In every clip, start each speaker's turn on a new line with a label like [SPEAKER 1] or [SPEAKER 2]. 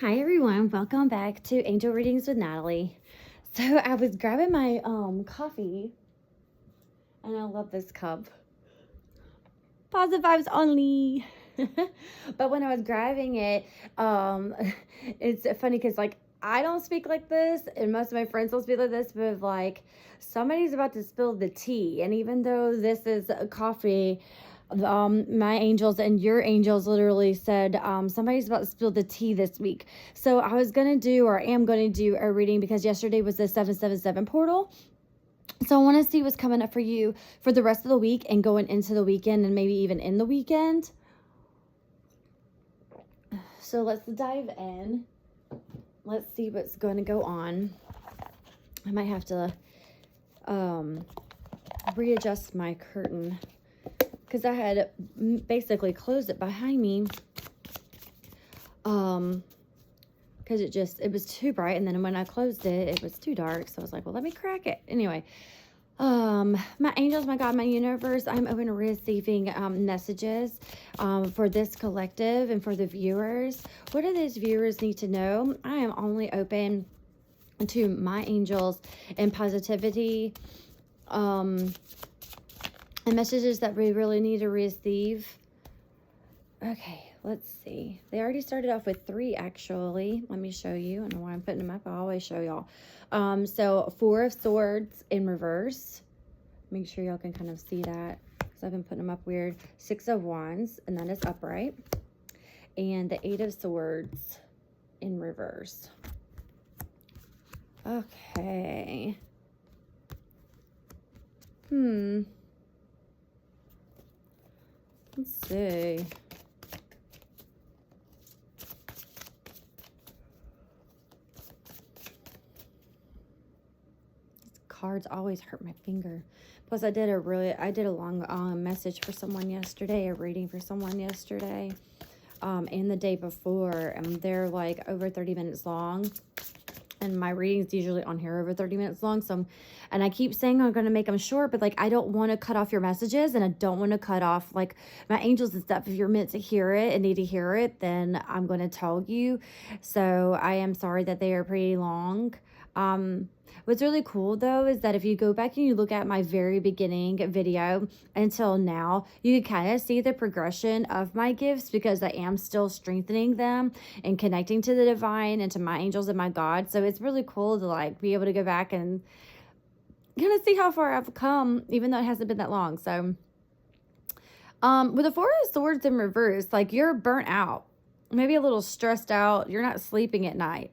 [SPEAKER 1] Hi everyone, welcome back to Angel Readings with Natalie. So I was grabbing my coffee, and I love this cup. Positive vibes only. But when I was grabbing it, it's funny because like I don't speak like this, and most of my friends don't speak like this, but like somebody's about to spill the tea, and even though this is a coffee, my angels and your angels literally said somebody's about to spill the tea this week. So I was gonna do, or am gonna do, a reading because yesterday was the 777 portal. So I want to see what's coming up for you for the rest of the week and going into the weekend, and maybe even in the weekend. So let's dive in. Let's see what's going to go on. I might have to readjust my curtain because I had basically closed it behind me because it was too bright, and then when I closed it, it was too dark. So I was like, well, let me crack it anyway. My angels, my God, my universe, I'm open to receiving messages for this collective and for the viewers. What do these viewers need to know? I am only open to my angels and positivity and messages that we really need to receive. Okay, let's see. They already started off with 3, actually. Let me show you. I don't know why I'm putting them up. I always show y'all. So 4 of Swords in reverse. Make sure y'all can kind of see that because I've been putting them up weird. 6 of Wands, and that is upright. And the 8 of Swords in reverse. Okay. Let's see. Cards always hurt my finger. Plus I did a long message for someone yesterday, a reading for someone yesterday, and the day before, and they're like over 30 minutes long, and my readings usually on here over 30 minutes long. So and I keep saying I'm going to make them short, but like I don't want to cut off your messages, and I don't want to cut off like my angels and stuff. If you're meant to hear it and need to hear it, then I'm going to tell you. So I am sorry that they are pretty long. What's really cool though is that if you go back and you look at my very beginning video until now, you can kind of see the progression of my gifts because I am still strengthening them and connecting to the divine and to my angels and my God. So it's really cool to like be able to go back and kind of see how far I've come, even though it hasn't been that long. So with the 4 of Swords in reverse, like you're burnt out, maybe a little stressed out. You're not sleeping at night.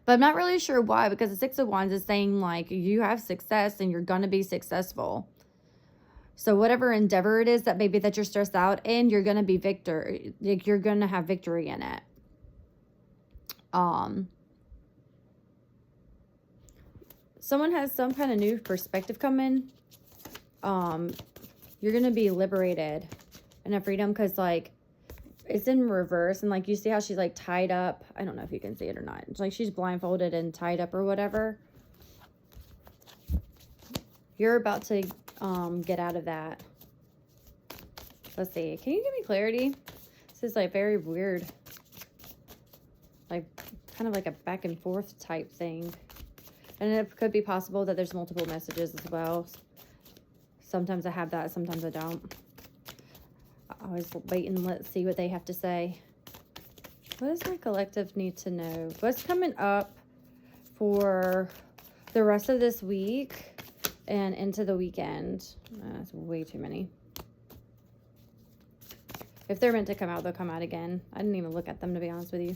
[SPEAKER 1] But I'm not really sure why, because the 6 of Wands is saying like you have success and you're going to be successful. So whatever endeavor it is that maybe that you're stressed out in, you're going to be victor. Like you're going to have victory in it. Someone has some kind of new perspective coming. You're going to be liberated and have freedom because like it's in reverse, and like you see how she's like tied up. I don't know if you can see it or not. It's like she's blindfolded and tied up or whatever. You're about to get out of that. Let's see. Can you give me clarity? This is like very weird. Like kind of like a back and forth type thing. And it could be possible that there's multiple messages as well. Sometimes I have that, sometimes I don't. I always wait and let's see what they have to say. What does my collective need to know? What's coming up for the rest of this week and into the weekend? That's way too many. If they're meant to come out, they'll come out again. I didn't even look at them, to be honest with you,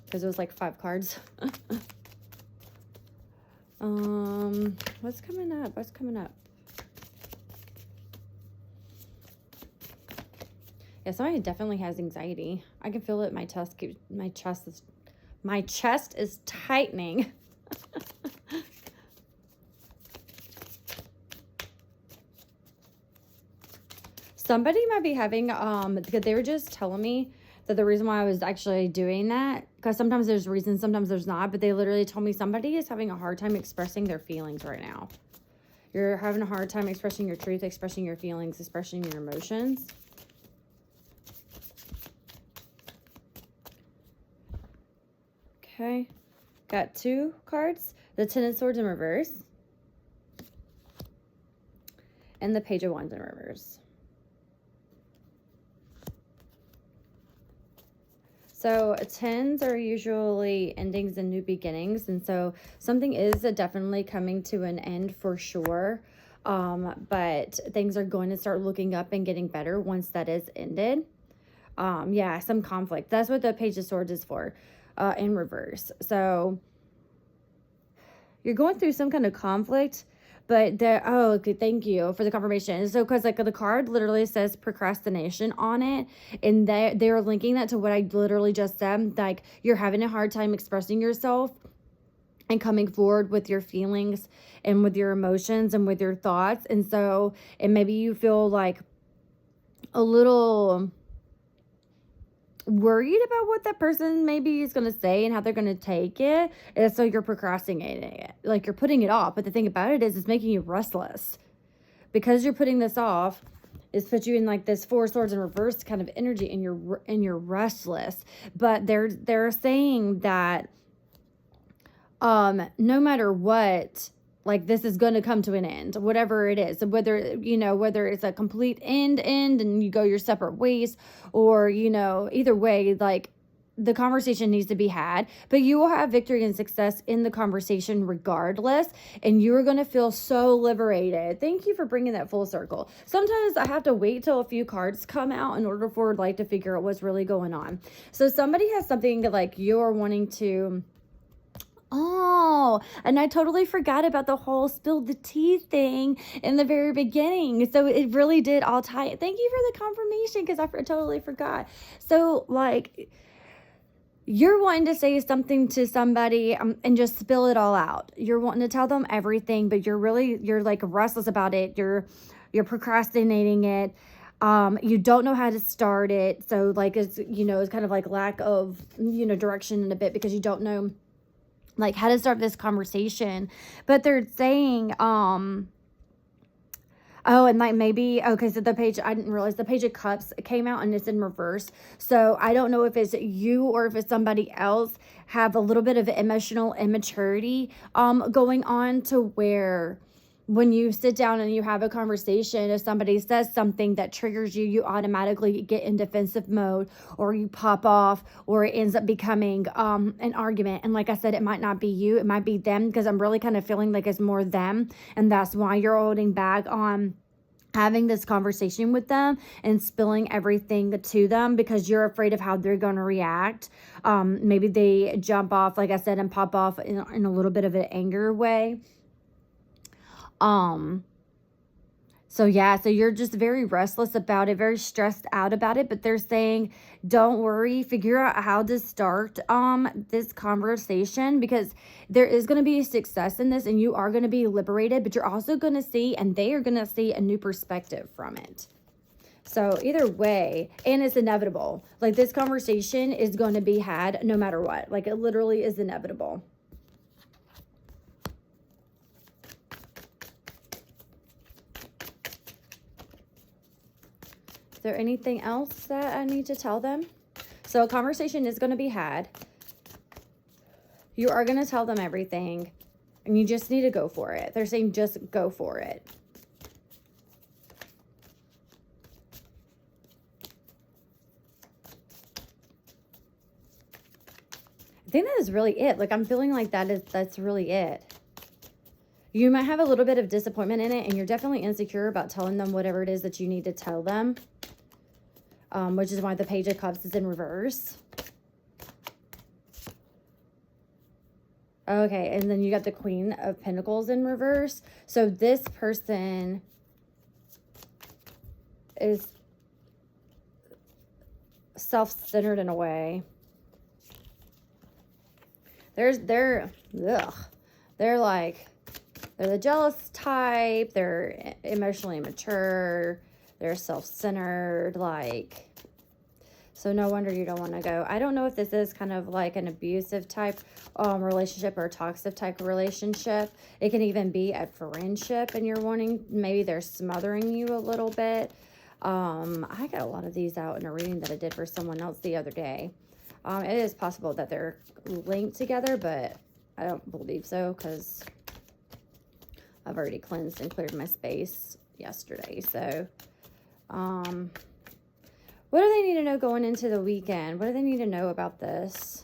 [SPEAKER 1] because it was like 5 cards. What's coming up? What's coming up? Yeah, somebody definitely has anxiety. I can feel it. My chest is tightening. Somebody might be having because they were just telling me that the reason why I was actually doing that, because sometimes there's reasons, sometimes there's not, but they literally told me somebody is having a hard time expressing their feelings right now. You're having a hard time expressing your truth, expressing your feelings, expressing your emotions. Okay. Got 2 cards. The Ten of Swords in reverse. And the Page of Wands in reverse. So 10s are usually endings and new beginnings. And so something is definitely coming to an end for sure. But things are going to start looking up and getting better once that is ended. Yeah, some conflict. That's what the Page of Swords is for, in reverse. So you're going through some kind of conflict, but oh, okay, thank you for the confirmation. So, because like the card literally says procrastination on it, and they're linking that to what I literally just said. Like, you're having a hard time expressing yourself and coming forward with your feelings and with your emotions and with your thoughts. And so, and maybe you feel like a little worried about what that person maybe is going to say and how they're going to take it. And so you're procrastinating it. Like, you're putting it off. But the thing about it is, it's making you restless. Because you're putting this off, it's put you in like this 4 swords in reverse kind of energy, and you're restless. But they're saying that no matter what, like, this is going to come to an end, whatever it is. Whether it's a complete end and you go your separate ways, or, either way, like, the conversation needs to be had, but you will have victory and success in the conversation regardless. And you are going to feel so liberated. Thank you for bringing that full circle. Sometimes I have to wait till a few cards come out in order for like to figure out what's really going on. So somebody has something like you're wanting to... Oh, and I totally forgot about the whole spilled the tea thing in the very beginning. So it really did all tie. Thank you for the confirmation, because I totally forgot. So, like, you're wanting to say something to somebody and just spill it all out. You're wanting to tell them everything, but you're like restless about it. You're procrastinating it. You don't know how to start it. So, like, it's kind of like lack of, direction in a bit, because you don't know like how to start this conversation. But they're saying, oh, and like maybe, okay, so the page, I didn't realize the Page of Cups came out and it's in reverse. So I don't know if it's you or if it's somebody else have a little bit of emotional immaturity going on, to where when you sit down and you have a conversation, if somebody says something that triggers you, you automatically get in defensive mode, or you pop off, or it ends up becoming an argument. And like I said, it might not be you, it might be them, because I'm really kind of feeling like it's more them. And that's why you're holding back on having this conversation with them and spilling everything to them, because you're afraid of how they're going to react. Maybe they jump off, like I said, and pop off in a little bit of an anger way. So yeah, so you're just very restless about it, very stressed out about it, but they're saying, don't worry, figure out how to start, this conversation, because there is going to be success in this, and you are going to be liberated, but you're also going to see, and they are going to see, a new perspective from it. So either way, and it's inevitable. Like, this conversation is going to be had no matter what. Like, it literally is inevitable. Is there anything else that I need to tell them? So a conversation is going to be had. You are going to tell them everything, and you just need to go for it. They're saying just go for it. I think that is really it. Like, I'm feeling like that's really it. You might have a little bit of disappointment in it, and you're definitely insecure about telling them whatever it is that you need to tell them. Which is why the Page of Cups is in reverse. Okay, and then you got the Queen of Pentacles in reverse. So this person is self-centered in a way. They're the jealous type. They're emotionally immature. They're self-centered, like, so no wonder you don't want to go. I don't know if this is kind of like an abusive type relationship, or a toxic type of relationship. It can even be a friendship, and you're wanting, maybe they're smothering you a little bit. I got a lot of these out in a reading that I did for someone else the other day. It is possible that they're linked together, but I don't believe so because I've already cleansed and cleared my space yesterday. So, what do they need to know going into the weekend? What do they need to know about this?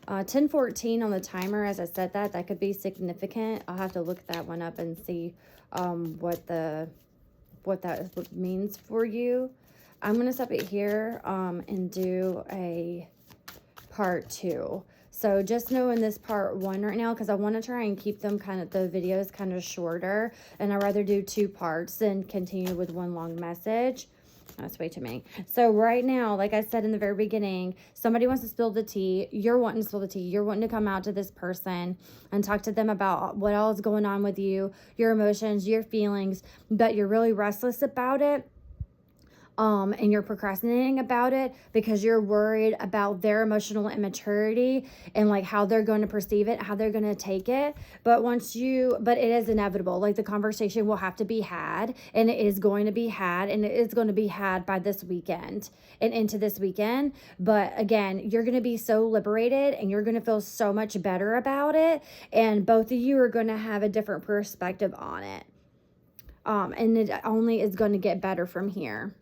[SPEAKER 1] 10:14 on the timer. As I said, that could be significant. I'll have to look that one up and see what that means for you. I'm gonna stop it here and do a part 2. So just know in this part 1 right now, because I want to try and keep them the videos kind of shorter, and I'd rather do 2 parts than continue with one long message. That's way too many. So right now, like I said in the very beginning, somebody wants to spill the tea. You're wanting to spill the tea. You're wanting to come out to this person and talk to them about what all is going on with you, your emotions, your feelings, but you're really restless about it. And you're procrastinating about it because you're worried about their emotional immaturity and like how they're going to perceive it, how they're going to take it. But but it is inevitable. Like the conversation will have to be had, and it is going to be had, and it is going to be had by this weekend and into this weekend. But again, you're going to be so liberated and you're going to feel so much better about it. And both of you are going to have a different perspective on it. And it only is going to get better from here.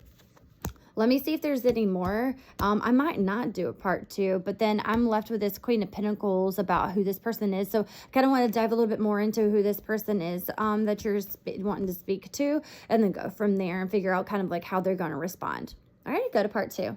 [SPEAKER 1] Let me see if there's any more. I might not do a part 2, but then I'm left with this Queen of Pentacles about who this person is. So I kind of want to dive a little bit more into who this person is that you're wanting to speak to, and then go from there and figure out kind of like how they're going to respond. All right, go to part 2.